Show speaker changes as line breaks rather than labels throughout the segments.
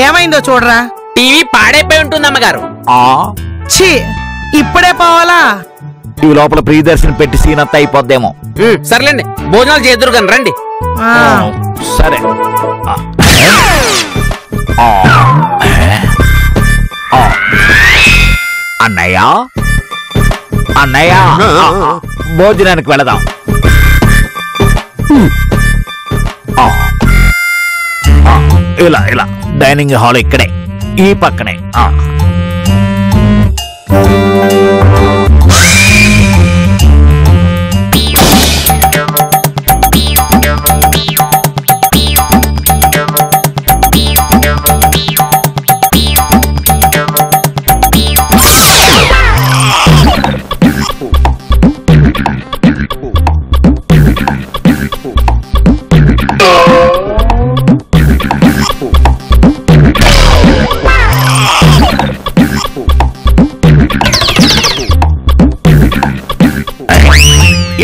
ఏమైందో చూడరా.
టీవీ పాడైపోయి ఉంటుంది అమ్మగారు.
ఛీ, ఇప్పుడే పోవాలా?
ఈ లోపల ప్రియదర్శన్ పెట్టి సీన్ అంతా అయిపోద్దేమో.
సర్లేండి, భోజనాలు చేద్దరు కానీ రండి.
సరే. అన్నయ్య అన్నయ్య భోజనానికి వెళదాం. ఇలా ఇలా డైనింగ్ హాల్ ఇక్కడే, ఈ పక్కనే.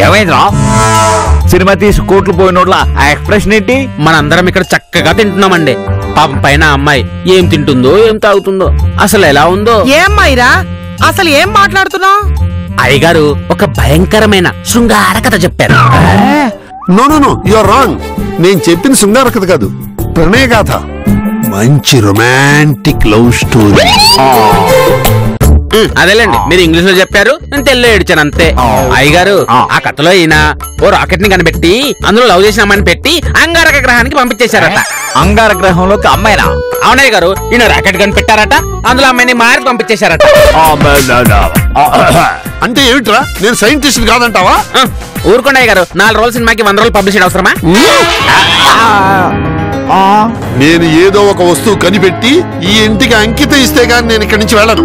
ఏమైందిరా? సినిమా తీసి కోట్లు పోయినోడ్లా ఆ ఎక్స్ప్రెషన్ ఏంటి?
మనందరం ఇక్కడ చక్కగా తింటున్నామండి. పాపం పైన అమ్మాయి ఏం తింటుందో ఏం తాగుతుందో, అసలు ఎలా ఉందో.
ఏమ్మాయిరా, అసలు ఏం మాట్లాడుతున్నావు?
అయ్యగారు ఒక భయంకరమైన శృంగార కథ చెప్పారు.
No no no, you are wrong. నేను చెప్పిన శృంగార కథ కాదు, ప్రణయ గాథ. మంచి రొమాంటిక్ లవ్ స్టోరీ.
అదేలేండి, మీరు ఇంగ్లీష్ లో చెప్పారు, నేను తెలుగులో ఏడ్చాను అంతే. అయ్యగారు ఆ కథలో ఈయన ఓ రాకెట్ ని కనిపెట్టి అందులో లవ్ చేసిన అమ్మాయిని పెట్టి అంగారక గ్రహానికి పంపించేశారట.
అంగార గ్రహంలోకి అమ్మాయినా?
అవునయ్య గారు, ఈయన రాకెట్ కనిపెట్టారట, అందులో అమ్మాయిని మారి పంపించేశారట.
అంటే ఏమిట్రా, నేను సైంటిస్ట్ కాదంటావా?
ఊరుకోండి అయ్య గారు, 4 రోజుల సినిమాకి 100 రోజులు పబ్లిసిటీ అవసరమా?
నేను ఏదో ఒక వస్తువు కనిపెట్టి ఈ ఇంటికి అంకితం ఇస్తే గాని నేను ఇక్కడి నుంచి వెళ్ళను.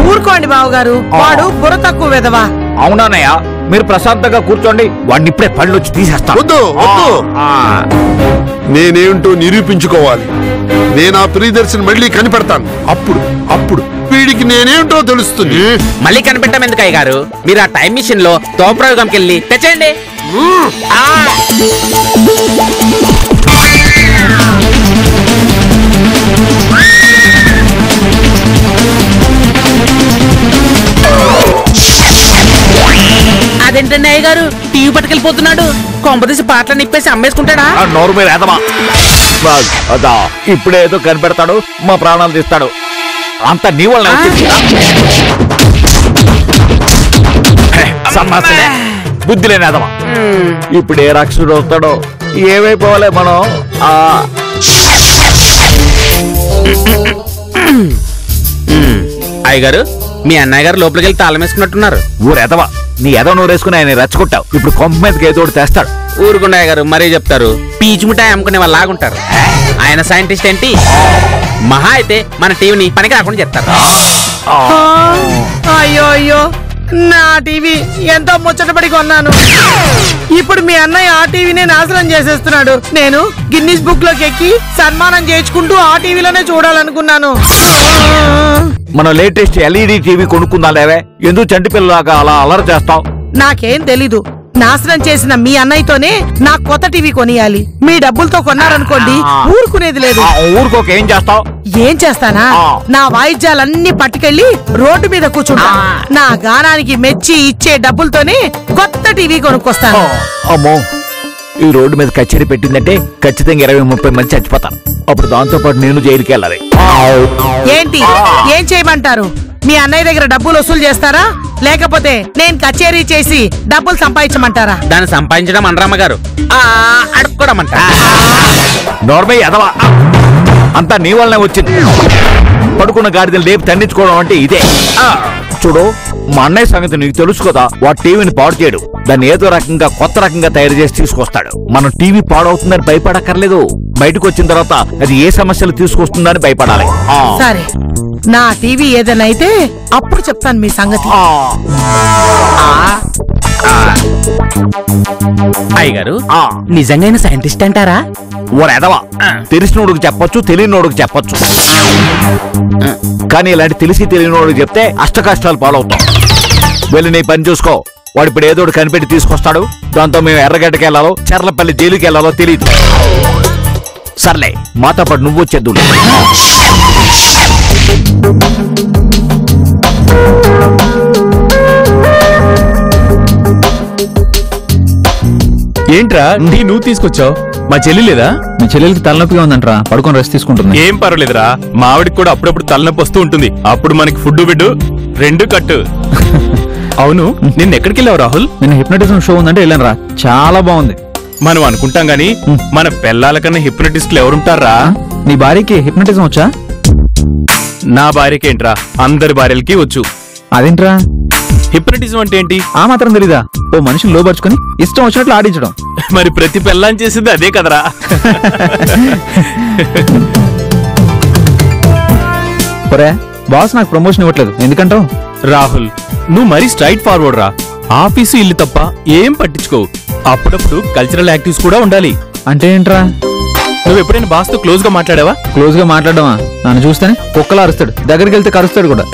ఊరుకోండి బావగారు, వాడు బుర్ర తక్కువ వెదవా.
అవునానయ్య, మీరు ప్రశాంతంగా కూర్చోండి, వాడిని ఇప్పుడే పళ్ళు వచ్చి తీసేస్తాను.
వద్దు వద్దు, నేనేంటో నిరూపించుకోవాలి. నేను ఆ ప్రియదర్శన్ మళ్ళీ కనిపెడతాను. అప్పుడు అప్పుడు వీడికి నేనేంటో తెలుస్తుంది.
మళ్ళీ కనిపెట్టం ఎందుకు అయ్య గారు, మీరు ఆ టైం మిషన్ లో తోప్రయోగంకి వెళ్ళి తెచ్చండి. అదేంటండి అయ్య గారు, టీవీ పట్టుకెళ్ళిపోతున్నాడు. కొంపదీసి పాటలు నిప్పేసి అమ్మేసుకుంటాడా?
నోరు మీద ఏదమా, ఇప్పుడేదో కనిపెడతాడు, మా ప్రాణాలు తీస్తాడు. అంత నీ వల్ల బుద్ధి లేనేదమా. ఇప్పుడు ఏ రాక్షసుడు వస్తాడో, ఏమైపోవాలి మనం.
అయ్యగారు, మీ అన్నయ్య గారు లోపలికి వెళ్ళి తాళం వేసుకున్నట్టున్నారు.
ఊరెదవా, నీ ఎదవ నోరు వేసుకుని ఆయన రెచ్చగొట్టావు. ఇప్పుడు కొంప మీదకి ఏదోటి తెస్తాడు.
ఊరుకుండా అయ్య గారు, మరీ చెప్తారు. పీచు మిఠాయి అమ్ముకునే వాళ్ళు లాగుంటారు. ఆయన సైంటిస్ట్ ఏంటి, మహా అయితే మన టీవీని పనికి రాకుండా చెప్తారు.
అయ్యో అయ్యో, నా టీవీ ఎంతో ముచ్చటపడి కొన్నాను. ఇప్పుడు మీ అన్నయ్య ఆ టీవీనే నాశనం చేసేస్తున్నాడు. నేను గిన్నిస్ బుక్ లోకి ఎక్కి సన్మానం చేయించుకుంటూ ఆ టీవీలోనే చూడాలనుకున్నాను.
మనం లేటెస్ట్ LED టీవీ కొనుక్కుందాం లేవే, ఎందుకు చంటి పిల్లలాగా అలా అలర్ చేస్తావు?
నాకేం తెలీదు, నాశనం చేసిన మీ అన్నయ్యతోనే నా కొత్త టీవీ కొనియాలి. మీ డబ్బులతో కొన్నారనుకోండి, ఊరుకునేది లేదు.
ఊరుకోక ఏం చేస్తావు?
ఏం చేస్తానా, నా వాయిద్యాలన్నీ పట్టుకెళ్లి రోడ్డు మీద కూర్చుంటా. నా గానానికి మెచ్చి ఇచ్చే డబ్బులతోనే కొత్త టీవీ కొనుక్కొస్తాను.
అమ్మో, ఈ రోడ్డు మీద కచేరీ పెట్టిందంటే ఖచ్చితంగా 20-30 మంది చచ్చిపోతాను. అప్పుడు దాంతో పాటు నేను జైలుకి వెళ్ళాలి.
ఏంటి, ఏం చేయమంటారు? మీ అన్నయ్య దగ్గర డబ్బులు వసూలు చేస్తారా, లేకపోతే నేను కచేరీ చేసి డబ్బులు సంపాదించమంటారా?
దాన్ని సంపాదించడం అనరమ్మ గారు, అడుక్కోవడం అంట.
నోర్మై ఎదవా, అంతా నీ వల్లనే వచ్చింది. పడుకున్న గాడిదలు లేపు తండించుకోవడం అంటే ఇదే. చూడు, మా అన్నయ్య సంగతి నీకు తెలుసు కదా. వాడు టీవీని పాడు చేయడు, దాన్ని ఏదో రకంగా కొత్త రకంగా తయారు చేసి తీసుకొస్తాడు. మనం టీవీ పాడవుతుందని భయపడక్కర్లేదు, బయటకు వచ్చిన తర్వాత అది ఏ సమస్యలు తీసుకొస్తుందని భయపడాలి.
సరే, నా టీవీ ఏదైనా అయితే అప్పుడు చెప్తాను మీ సంగతి.
అయ్యగారు, నిజంగా సైంటిస్ట్ అంటారా?
ఓరెదవా, తెలిసినోడికి చెప్పొచ్చు, తెలియనోడికి చెప్పొచ్చు. కానీ ఇలాంటి తెలిసి తెలియనోడికి చెప్తే అష్ట కష్టాలు పాలవుతాం. వెళ్ళి నీ పని చూసుకో. వాడు ఇప్పుడు ఏదోడు కనిపెట్టి తీసుకొస్తాడు. దాంతో మేము ఎర్రగడ్డకి వెళ్ళాలో చర్లపల్లి జైలుకి వెళ్ళాలో తెలియదు. సర్లే మాతో పాటు నువ్వు వచ్చేద్దు.
ఏంట్రా నీ నువ్వు తీసుకొచ్చావు? మా చెల్లి లేదా?
మీ చెల్లెలకి తలనొప్పిగా ఉందంట్రా, పడుకొని రెస్ట్ తీసుకుంటుంది.
ఏం పర్వాలేదురా, మా ఆవిడకి కూడా అప్పుడప్పుడు తలనొప్పి వస్తూ ఉంటుంది. అప్పుడు మనకి ఫుడ్ బిడ్డు రెండు కట్టు. అవును, నిన్న ఎక్కడికి వెళ్ళావు రాహుల్?
నిన్న హిప్నటిజం షో ఉందంటే వెళ్ళానురా, చాలా బాగుంది.
మనం అనుకుంటాం గాని మన పిల్లల కన్నా హిప్నటిస్టులు ఎవరుంటారా?
నీ భార్యకి హిప్నటిజం వచ్చా?
నా భార్యకేంట్రా, అందరి భార్యలకి వచ్చు.
అదేంట్రా?
హిప్నటిజం అంటే ఏంటి?
ఆ మాత్రం తెలీదా? ఓ మనిషిని లోపరుచుకొని ఇష్టం వచ్చినట్లు ఆడించడం.
మరి ప్రతి పిల్లని చేసింది అదే కదరా.
ఒరే బాస్ నాకు ప్రమోషన్ ఇవ్వట్లేదు ఎందుకంటావు?
రాహుల్, నువ్వు మరీ స్ట్రైట్ ఫార్వర్డ్ రా. ఆఫీసు ఇల్లు తప్ప ఏం పట్టించుకోవు. అప్పుడప్పుడు కల్చరల్ యాక్టివిటీస్ కూడా ఉండాలి.
అంటే ఏంట్రా?
నువ్వు ఎప్పుడైనా బాస్ తో క్లోజ్ గా మాట్లాడావా?
క్లోజ్ గా మాట్లాడమా? నన్ను చూస్తేనే కుక్కలా అరుస్తాడు, దగ్గరికి వెళ్తే కరుస్తాడు కూడా.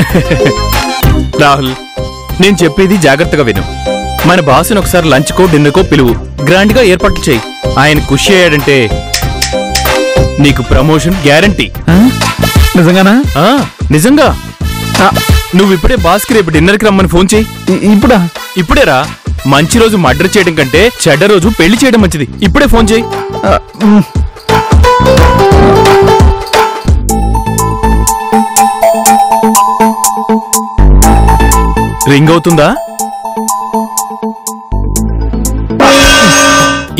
రాహుల్, నేను చెప్పేది జాగ్రత్తగా విను. మన బాసుని ఒకసారి లంచ్కో డిన్నర్కో పిలువు, గ్రాండ్ గా ఏర్పాట్లు చేయి. ఆయన ఖుషి అయ్యాడంటే నీకు ప్రమోషన్ గ్యారంటీ.
నిజంగానా?
నిజంగా. నువ్వు ఇప్పుడే బాస్ కి రేపు డిన్నర్ కి రమ్మని ఫోన్ చేయి.
ఇప్పుడా?
ఇప్పుడేరా. మంచి రోజు మర్డర్ చేయడం కంటే చెడ్డ రోజు పెళ్లి చేయడం మంచిది. ఇప్పుడే ఫోన్ చేయి. రింగ్ అవుతుందా?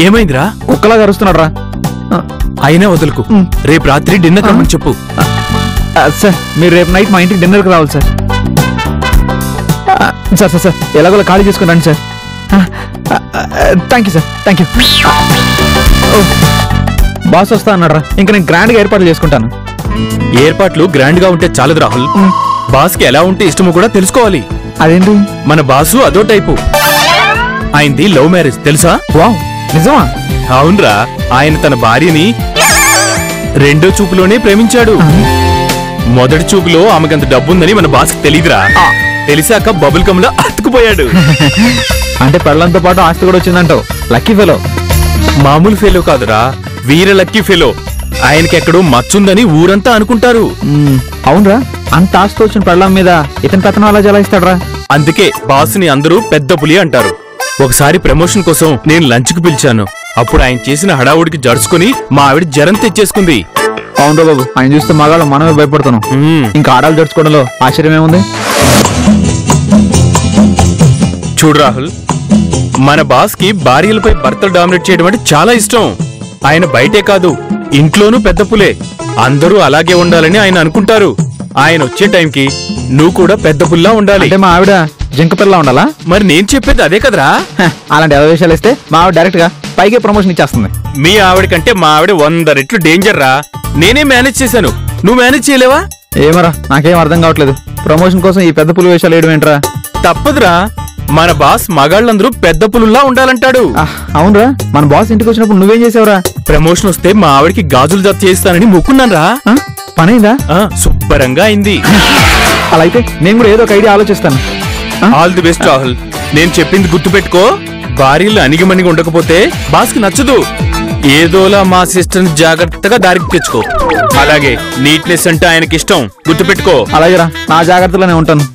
ఏమైందిరా?
కుక్కలా కరుస్తున్నాడు రా.
అయినా వదులుకు. రేపు రాత్రి డిన్నర్ రమ్మని చెప్పు.
సార్ మీరు రేపు నైట్ మా ఇంటికి డిన్నర్కి రావాలి సార్. సార్ సార్ సార్ ఎలాగోలా ఖాళీ చేసుకుని రండి sir. Thank you sir, thank you. Boss వస్తా అన్నాడు రా, ఇంకా నేను గ్రాండ్గా ఏర్పాట్లు చేసుకుంటాను.
ఏర్పాట్లు గ్రాండ్ గా ఉంటే చాలదు రాహుల్. బాస్ కి ఎలా ఉంటే ఇష్టమో కూడా తెలుసుకోవాలి.
అదేంటి?
మన బాసు అదో టైపు. ఆయనది లవ్ మ్యారేజ్ తెలుసా?
వావ్, నిజమా?
అవునరా. ఆయన తన భార్యని రెండో చూపులోనే ప్రేమించాడు. మొదటి చూపులో ఆమెకంత డబ్బుందని మన బాస్ తెలీదురా. తెలిసాక బబుల్ కమ్ లో అతుకుపోయాడు.
అంటే పెళ్ళంతో పాటు ఆస్తి కూడా వచ్చిందంటావు. Lucky fellow.
మామూలు ఫెలో కాదురా, వీర లక్కీ ఫెలో. ఆయనకెక్కడో మచ్చుందని ఊరంతా అనుకుంటారు.
అవునరా, అంత ఆస్తి వచ్చిన పెళ్ళం మీద ఇతని పెత్తనం అలా జలాయిస్తాడరా.
అందుకే బాస్ని అందరూ పెద్ద పులి అంటారు. ఒకసారి ప్రమోషన్ కోసం నేను లంచ్కి పిలిచాను. అప్పుడు ఆయన చేసిన హడావుడికి జడుచుకుని మా ఆవిడ జ్వరం తెచ్చేసుకుంది.
అవునరా బాబు, ఆయన చూస్తే మగాళ్ళు మనమే భయపడుతున్నాం. ఇంకా ఆడాలు జడుచుకోవడంలో ఆశ్చర్యం ఏముంది?
చూడు రాహుల్, మన బాస్ కి భార్యలపై భర్తలు డామినేట్ చేయడం అంటే చాలా ఇష్టం. ఆయన బయటే కాదు ఇంట్లోనూ పెద్ద పులే. అందరూ అలాగే ఉండాలని ఆయన అనుకుంటారు. ఆయన వచ్చే టైంకి నువ్వు కూడా పెద్ద పుల్లా ఉండాలి.
అంటే మా ఆవిడ జింక పిల్ల ఉండాలా?
మరి నేను చెప్పేది అదే కదరా.
అలాంటి అవకాశాలు ఇస్తే మా ఆవిడ డైరెక్ట్ గా పైకే ప్రమోషన్ ఇచ్చేస్తుంది.
మీ ఆవిడ కంటే మా ఆవిడ 100 రెట్లు డేంజర్ రా. నేనే మేనేజ్ చేశాను, నువ్వు మేనేజ్ చేయలేవా?
ఏమరా, నాకేం అర్థం కావట్లేదు. ప్రమోషన్ కోసం ఈ పెద్ద పులి వేషాలు వేయడం ఏంట్రా?
తప్పదురా, మన బాస్ మగాళ్ళందరూ పెద్ద పులుల్లా ఉండాలంటాడు.
అవునరా, మన బాస్ ఇంటికి వచ్చినప్పుడు నువ్వేం చేసావురా?
ప్రమోషన్ వస్తే మా ఆవిడకి గాజులు జత చేస్తానని మొక్కున్నాను రా.
పనైందా?
శుభ్రంగా అయింది.
అలా అయితే నేను కూడా ఏదో ఒక ఐడియా ఆలోచిస్తాను.
All the best Rahul. నేను చెప్పింది గుర్తుపెట్టుకో. భార్యలు అణిగిమణిగి ఉండకపోతే బాస్కి నచ్చదు. ఏదోలా మా సిస్టర్ జాగ్రత్తగా దారికి తెచ్చుకో. అలాగే నీట్నెస్ అంటే ఆయనకి ఇష్టం, గుర్తుపెట్టుకో.
అలాగేరా, నా జాగ్రత్తలోనే ఉంటాను.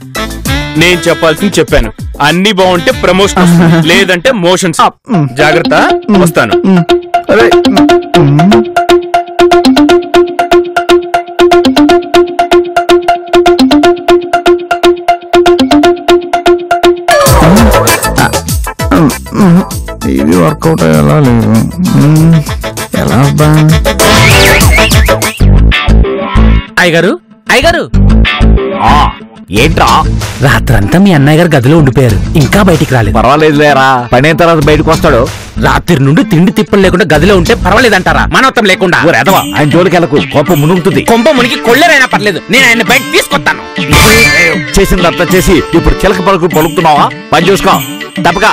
నేను చెప్పాల్సింది చెప్పాను. అన్ని బాగుంటే ప్రమోషన్, లేదంటే మోషన్స్. జాగ్రత్త, వస్తాను.
ఇది వర్కౌట్ అయ్యేలా లేదు. ఎలా?
అయ్యగారు, అయ్యగారు,
ఏంట్రా?
రాత్రంతా మీ అన్నయ్య గారు గదిలో ఉండిపోయారు, ఇంకా బయటికి రాలేదు.
పర్వాలేదులేరా, పని అయిన తర్వాత బయటకు వస్తాడు.
రాత్రి నుండి తిండి తిప్పలు లేకుండా గదిలో ఉంటే పర్వాలేదంటారా? మనవత్తం లేకుండా.
ఎదవా, ఆయన జోలికెళ్ళకు, కోపం మునుగుతుంది.
కొంప మునికి కొళ్ళరైనా పర్లేదు, నేను ఆయన బయట తీసుకొస్తాను.
చేసిందంతా చేసి ఇప్పుడు చిలక పలుకు పలుకుతున్నావా? పని చూసుకో తప్పగా.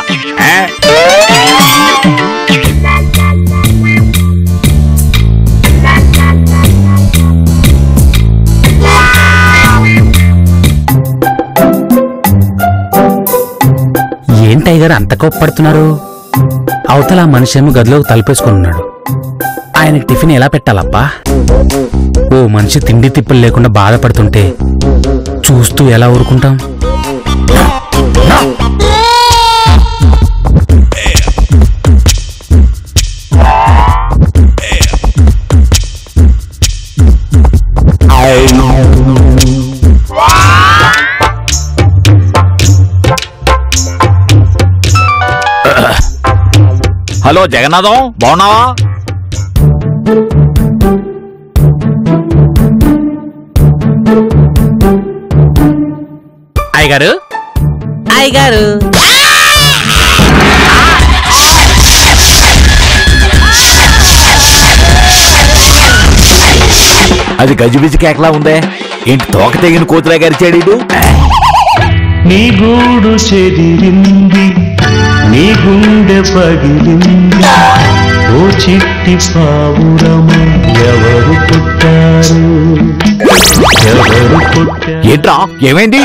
ఏంటి అయ్యగారు అంత కోప్పడుతున్నారు? అవతల మనిషి ఏమో గదిలోకి తలుపేసుకుని ఉన్నాడు. ఆయనకి టిఫిన్ ఎలా పెట్టాలబ్బా? ఓ మనిషి తిండి తిప్పలు లేకుండా బాధపడుతుంటే చూస్తూ ఎలా ఊరుకుంటాం?
హలో జగన్నాథం, బాగున్నావా?
అయ్యగారు, అయ్యగారు,
అది గజిబిజి కేకలా ఉందే, ఏంటి తోక తెగిన కోతులా గరిచాడు?
నీ గూడు చెదిరింది, నీ గుండె పగిలింది, ఓ చిట్టి పావురమ ఎవరు పుట్టారు, ఎవరు పుట్టారు?
ఏంట్రా ఏమైంది?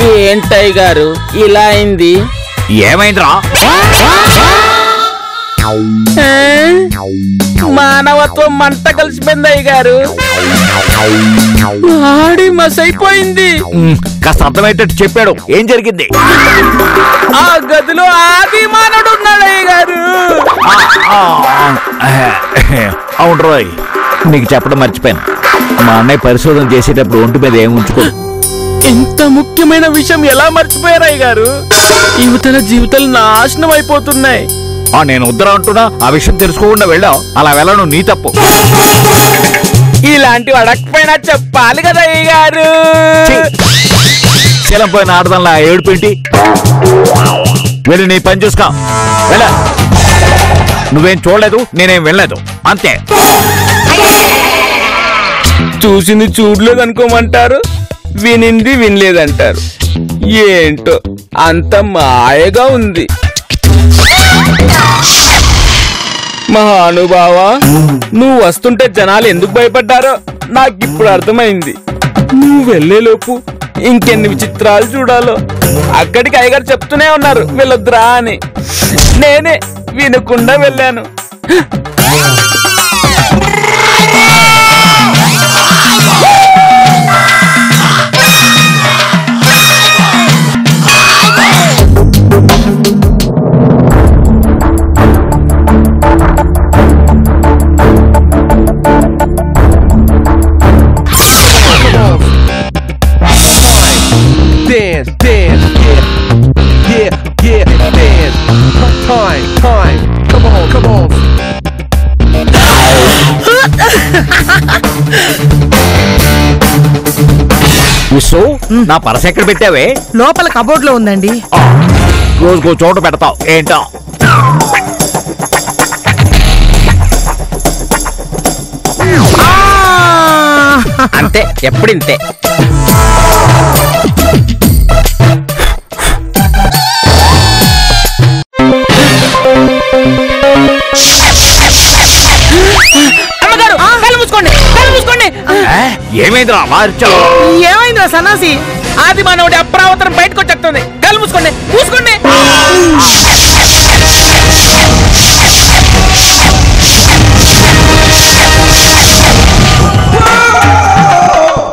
ఏంటయ్యగారు ఇలా అయింది?
ఏమైందిరా?
మానవత్వం మంట కలిసిపోయింది అయ్యగారు. ఆడి మసైపోయింది.
కాస్త అర్థమయ్యేటట్టు చెప్పాడు, ఏం జరిగింది?
ఆ గదిలో ఆది మానవుడు ఉన్నాడు అయ్యగారు.
అవును రోయ్, నీకు చెప్పడం మర్చిపోయాను. మా అన్నయ్య పరిశోధన చేసేటప్పుడు ఒంటి మీద ఏం ఉంచుకో.
ఎంత ముఖ్యమైన విషయం ఎలా మర్చిపోయారు అయ్యగారు? యువతల జీవితాలు నాశనం అయిపోతున్నాయి.
నేను వద్దరా అంటున్నా, ఆ విషయం తెలుసుకోకుండా వెళ్ళావు. అలా వెళ్ళను, నీ తప్పు.
ఇలాంటివి అడగకపోయినా చెప్పాలి కదా అయ్యగారు.
శీలం పోయిన ఆడదానిలా ఏడుపేంటి? వెళ్ళి నీ పని చూసుకో. వెళ్ళ. నువ్వేం చూడలేదు, నేనేం వెళ్ళలేదు, అంతే.
చూసింది చూడలేదు అనుకోమంటారు, వినింది వినలేదంటారు. ఏంటో అంత మాయగా ఉంది. మహానుభావా, నువ్వు వస్తుంటే జనాలు ఎందుకు భయపడ్డారో నాకిప్పుడు అర్థమైంది. నువ్వు వెళ్లేలోపు ఇంకెన్ని విచిత్రాలు చూడాలో. అక్కడికి అయ్యగారు చెప్తూనే ఉన్నారు వెళ్ళొద్దురా అని, నేనే వినకుండా వెళ్ళాను.
Dance, dance, yeah, yeah, yeah, dance. Time, time. Come on, come on.
విసు, నా పరస ఎక్కడ పెట్టావే?
లోపల కబోర్డ్ లో ఉందండి.
రోజుకో చోట పెడతావు ఏంటో.
అంతే, ఎప్పుడింతే. అమ్మగారు, కళ్ళు మూసుకోండి, కళ్ళు మూసుకోండి.
ఏమైందిరా మార్చావు?
ఏమైందిరా సన్నాసి?
ఆది మానవుడి అప్రావతరం బయటకు వచ్చేస్తుంది. కళ్ళు మూసుకోండి, మూసుకోండి.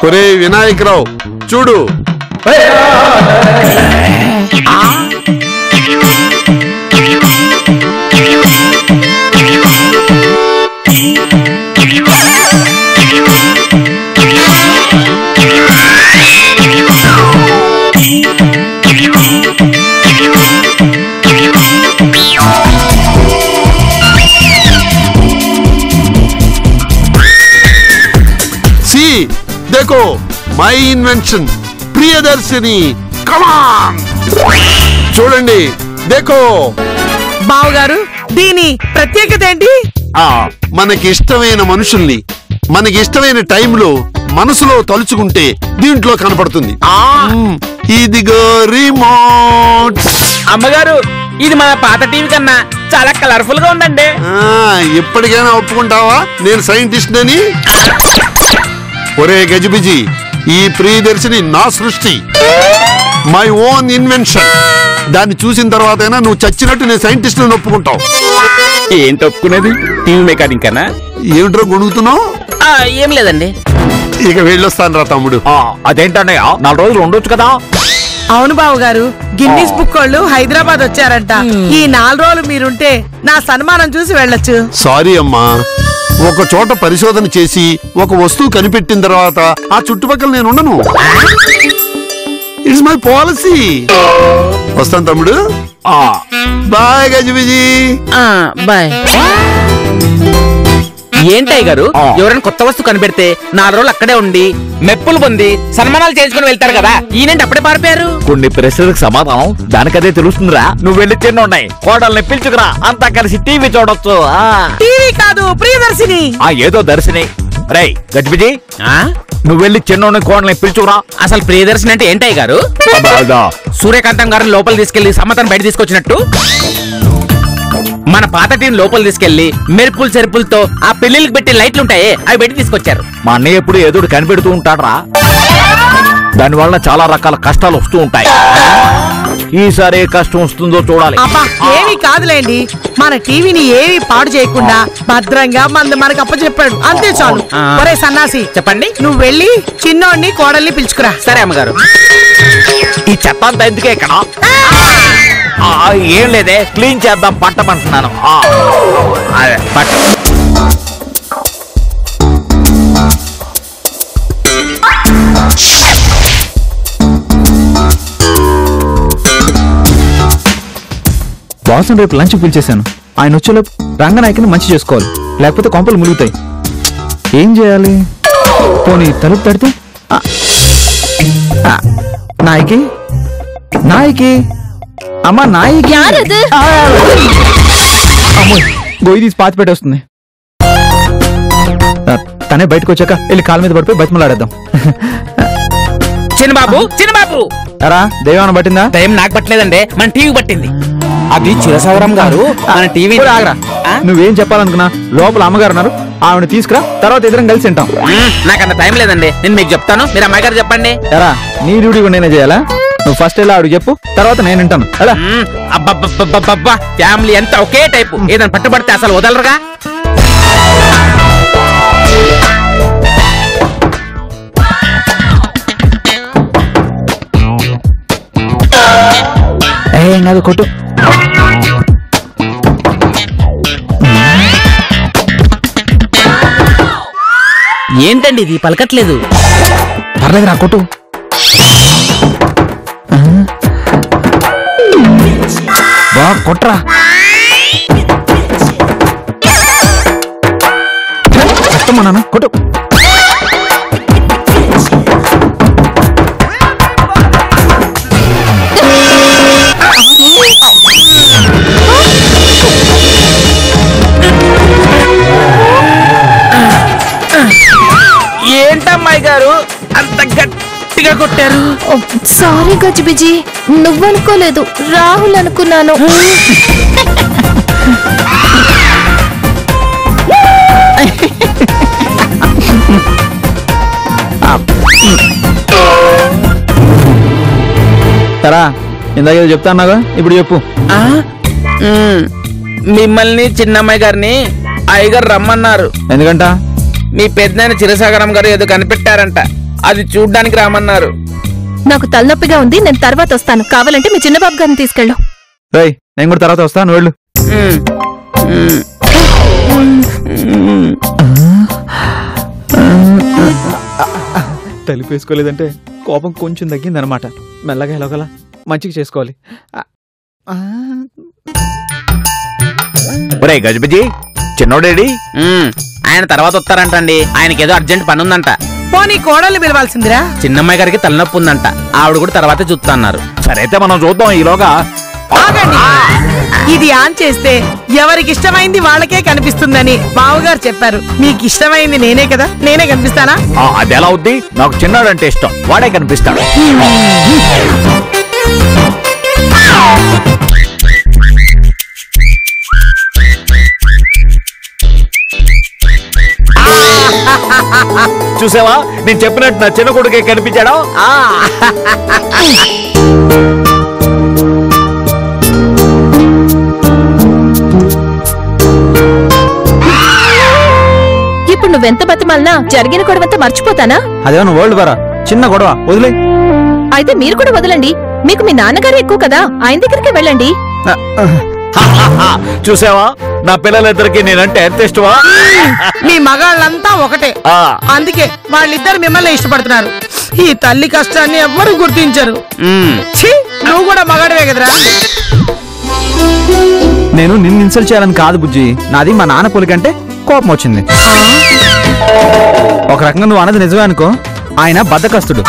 ఒరే వినాయకరావు, చూడు. देखो మై ఇన్వెన్షన్ ప్రియదర్శిని. కమాన్ చూడండి, దేకో.
బావగారు, దీని ప్రత్యేకత ఏంటి?
మనకి ఇష్టమైన మనుషుల్ని మనకి ఇష్టమైన టైంలో మనసులో తలుచుకుంటే దీంట్లో కనపడుతుంది. ఇదిగో రిమోట్.
అమ్మగారు, ఇది మన పాత టీవీ కన్నా చాలా కలర్ఫుల్ గా ఉందండి.
ఎప్పటికైనా ఒప్పుకుంటావా నేను సైంటిస్ట్ అని? ఒరే గజిబిజి, ఈ ప్రియదర్శిని నా సృష్టి, మై ఓన్ ఇన్వెన్షన్. దాన్ని చూసిన తర్వాతైనా నువ్వు చచ్చినట్టు నేను సైంటిస్ట్ అని ఒప్పుకుంటావు.
ఏంటి ఒప్పుకునేది? టీవీ మెకానిక్ అనా?
ఏమిట్రా గొడుగుతున్నావు?
ఏం లేదండి.
ఇక వెళ్ళొస్తాను రా తమ్ముడు.
అదేంటన్నయ్య 4 రోజులు ఉండొచ్చు కదా.
అవును బాబు గారు, గిన్నీస్ బుక్ వాళ్ళు హైదరాబాద్ వచ్చారంట. ఈ 4 రోజులు మీరుంటే నా సన్మానం చూసి వెళ్ళొచ్చు.
సారీ అమ్మా, ఒక చోట పరిశోధన చేసి ఒక వస్తువు కనిపెట్టిన తర్వాత ఆ చుట్టుపక్కల నేను ఉండను. It's my policy. వస్తాను తమ్ముడు. బాయ్ గజిబిజీ.
బాయ్. ఏంటయ్య గారు, ఎవరైనా కొత్త వస్తువు కనిపెడితే 4 రోజులు అక్కడే ఉండి మెప్పులు పొంది సన్మానాలు చేసుకుని వెళ్తారు కదా, ఈయనంటే అప్పుడే పారిపోయారు.
కొన్ని ప్రశ్నలకు సమాధానం దానికదే తెలుస్తుందిరా. నువ్వు వెళ్ళి చిన్న ఉన్నాయి కోడల్ని పిలుచుకురా, అంతా కలిసి టీవీ చూడొచ్చు.
టీవీ కాదు, ప్రియదర్శిని.
ఏదో దర్శిని. రై గజిబిజీ, నువ్వు వెళ్ళి చిన్న కోడల్ని పిలుచుకురా.
అసలు ప్రియదర్శిని అంటే ఏంటయ్య గారు? సూర్యకాంతం గారిని లోపల తీసుకెళ్లి సమ్మతను బయట తీసుకొచ్చినట్టు మన పాత టీం లోపల తీసుకెళ్లి మెరుపులు చెరుపులతో ఆ పెళ్లిళ్ళకి పెట్టి లైట్లు ఉంటాయి, అవి బయట తీసుకొచ్చారు.
మా అన్నయ్య ఎప్పుడు ఏదో కనిపెడుతూ ఉంటాడ్రా. దాని వలన చాలా రకాల కష్టాలు వస్తూ ఉంటాయి. ఈసారి ఏ కష్టం వస్తుందో చూడాలి.
అబ్బా ఏమీ కాదులేండి, మన టీవీని ఏమీ పాడు చేయకుండా భద్రంగా మనకు అప్పచెప్పాడు, అంతే చాలు. ఒరే సన్నాసి,
చెప్పండి.
నువ్వు వెళ్ళి చిన్నోడిని కోడల్ని పిలుచుకురా.
సరే అమ్మగారు.
ఈ చెత్త అంతా ఎందుకే ఇక్కడ? ఏం లేదే, క్లీన్ చేద్దాం పట్టమంటున్నాను. అదే పట్ట.
బాసం రేపు లంచ్ పిలిచేశాను. ఆయన వచ్చేలోపు రంగనాయకుని మంచి చేసుకోవాలి, లేకపోతే కొంపలు ములుగుతాయి. ఏం చేయాలి? పోనీ తలుపు తడితే? నాయకి నాయకి అమ్మా, నాయకి అమ్మో, గొయ్యి తీసి పాతి పెట్టేస్తుంది. తనే బయటకు వచ్చాక వెళ్ళి కాలు మీద పడిపోయి బతిమలాడేద్దాం.
చిన్నబాబు, చిన్నబాబు.
ఎరా దైవాన్ని పట్టిందా?
దయ్యం నాకు పట్టలేదండి, మన టీవీ పట్టింది. అది చిరసవరం గారు మన టీవీ.
ఆగరా, నువ్వేం చెప్పాలనుకున్నా? లోపల అమ్మగారు ఉన్నారు, ఆవిడ తీసుకురా, తర్వాత ఇద్దరం కలిసి తింటాం.
నాకంత టైం లేదండి, నేను మీకు చెప్తాను, మీరు అమ్మాయి గారు చెప్పండి.
ఎరా నీ డ్యూటీ కూడా నేనే చేయాలా? నువ్వు ఫస్ట్ వెళ్ళి ఆవిడ చెప్పు, తర్వాత నేను వింటాను.
అబ్బబ్బబ్బబ్బబ్బా, ఫ్యామిలీ అంతా ఒకే టైపు, ఏదైనా పట్టుబడితే అసలు వదలరుగా.
ఏం కాదు, కొట్టు.
ఏంటండి ఇది పలకట్లేదు?
పర్లేదు రా, కొట్టు. బా కొట్రా. కష్టమా నాన్న, కొట్టు.
ఏంటమ్మాయి గారు అంత గట్టిగా కొట్టారు?
సారీ గజిబిజీ, నువ్వనుకోలేదు, రాహుల్ అనుకున్నాను.
తరా ఇందాక ఏదో చెప్తా అన్నాగా, ఇప్పుడు చెప్పు.
మిమ్మల్ని చిన్నమ్మాయి గారిని అయ్యగారు రమ్మన్నారు.
ఎందుకంట?
మీ పెద్దనాయన చిరసాగరం గారు ఏదో కనిపెట్టారంట, అది చూడ్డానికి రామన్నారు.
నాకు తలనొప్పిగా ఉంది, నేను తర్వాత వస్తాను. కావాలంటే మీ చిన్నబాబు గారిని తీసుకెళ్ళు.
రేయ్, నేను కూడా తర్వాత వస్తాను, వెళ్ళు. తలిపేసుకోలేదంటే కోపం కొంచెం తగ్గిందనమాట. మెల్లగా ఎలాగలా మంచిగా చేసుకోవాలి.
ఒరే గజబిజీ, చిన్నోడేడి?
ఆయన తర్వాత వస్తారంటండి, ఆయనకి ఏదో అర్జెంట్ పని ఉందంట.
పోనీ కోడల్ని పిలవాల్సిందిరా.
చిన్నమ్మాయి గారికి తలనొప్పి ఉందంట, ఆవిడ కూడా తర్వాత చూస్తా అన్నారు.
సరే అయితే మనం చూద్దాం ఈలోగా.
ఆగండి, ఇది ఆన్ చేస్తే ఎవరికి ఇష్టమైంది వాళ్ళకే కనిపిస్తుందని బావగారు చెప్పారు. మీకు ఇష్టమైంది నేనే కదా, నేనే కనిపిస్తానా?
అది ఎలా అవుద్ది? నాకు చిన్నాడంటే ఇష్టం, వాడే కనిపిస్తాడు. చూసావా, నేను చెప్పినట్టు నా చిన్న కొడుకే కనిపించాడా?
నువ్వెంత బతిమాలినా జరిగిన గొడవంతా మర్చిపోతానా?
అదేమన్నా వరల్డ్ వారా? చిన్న గొడవ, వదిలే.
అయితే మీరు కూడా వదలండి. మీకు మీ నాన్నగారు ఎక్కువ కదా, ఆయన దగ్గరికి వెళ్ళండి.
చూసావా నా పిల్లలిద్దరికి నేనంటే ఎంత ఇష్టమా?
మీ మగాళ్ళంతా ఒకటే, అందుకే వాళ్ళిద్దరు మిమ్మల్ని ఇష్టపడుతున్నారు. ఈ తల్లి కష్టాన్ని ఎవ్వరు గుర్తించరు. ఛీ, నువ్వు కూడా మగాడివే కదరా.
నేను నిన్ను ఇన్సల్ట్ చేయాలని కాదు బుజ్జి, నాది మా నాన్న పోలికంటే కోపం వచ్చింది. ఒక రకంగా నువ్వు అన్నది నిజమే అనుకో, ఆయన బద్ధకస్తుడు.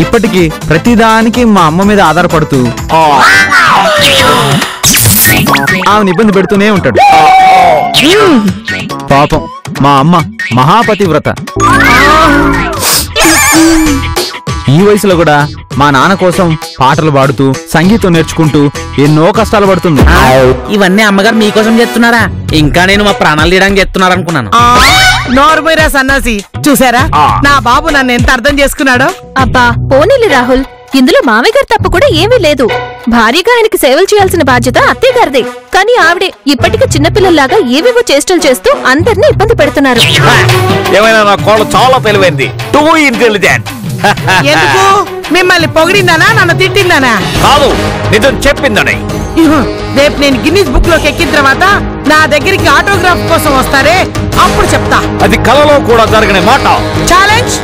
ఇప్పటికీ ప్రతిదానికి మా అమ్మ మీద ఆధారపడుతూ ఆమెను ఇబ్బంది పెడుతూనే ఉంటాడు. పాపం మా అమ్మ మహాపతివ్రత. ఈ వయసులో కూడా మా నాన్న కోసం పాటలు పాడుతూ సంగీతం నేర్చుకుంటూ ఎన్నో కష్టాలు పడుతుంది.
ఇవన్నీ అమ్మగారు మీకోసం చేస్తున్నారా? ఇంకా నేను మా ప్రాణాలు తీయడానికి చేస్తున్నారనుకున్నాను.
నోర్మీరా సన్నాసి, చూసారా నా బాబు నన్ను ఎంత అర్థం చేసుకున్నాడో.
అబ్బా పోనీలి రాహుల్, ఇందులో మామయ్య గారి తప్పు కూడా ఏమీ లేదు. భారీగా ఆయనకి సేవలు చేయాల్సిన బాధ్యత అత్తయ్య గారిదే. కానీ ఆవిడే ఇప్పటికీ చిన్నపిల్లల్లాగా ఏవేవో చేష్టలు చేస్తూ అందరినీ ఇబ్బంది పెడుతున్నారు.
ఏమైనా నా కోళ్ళ చాలా తెలివైంది, టూ ఇంటెలిజెంట్.
ఎందుకు? మిమ్మల్ని పొగిడిందానా నన్ను తిట్టిందానా?
కాదు, నిజం చెప్పిందని.
రేపు నేను గిన్నిస్ బుక్ లోకి ఎక్కిన తర్వాత నా దగ్గరికి ఆటోగ్రాఫ్ కోసం వస్తారే, అప్పుడు చెప్తా.
అది కలలో కూడా జరగని మాట.
ఛాలెంజ్.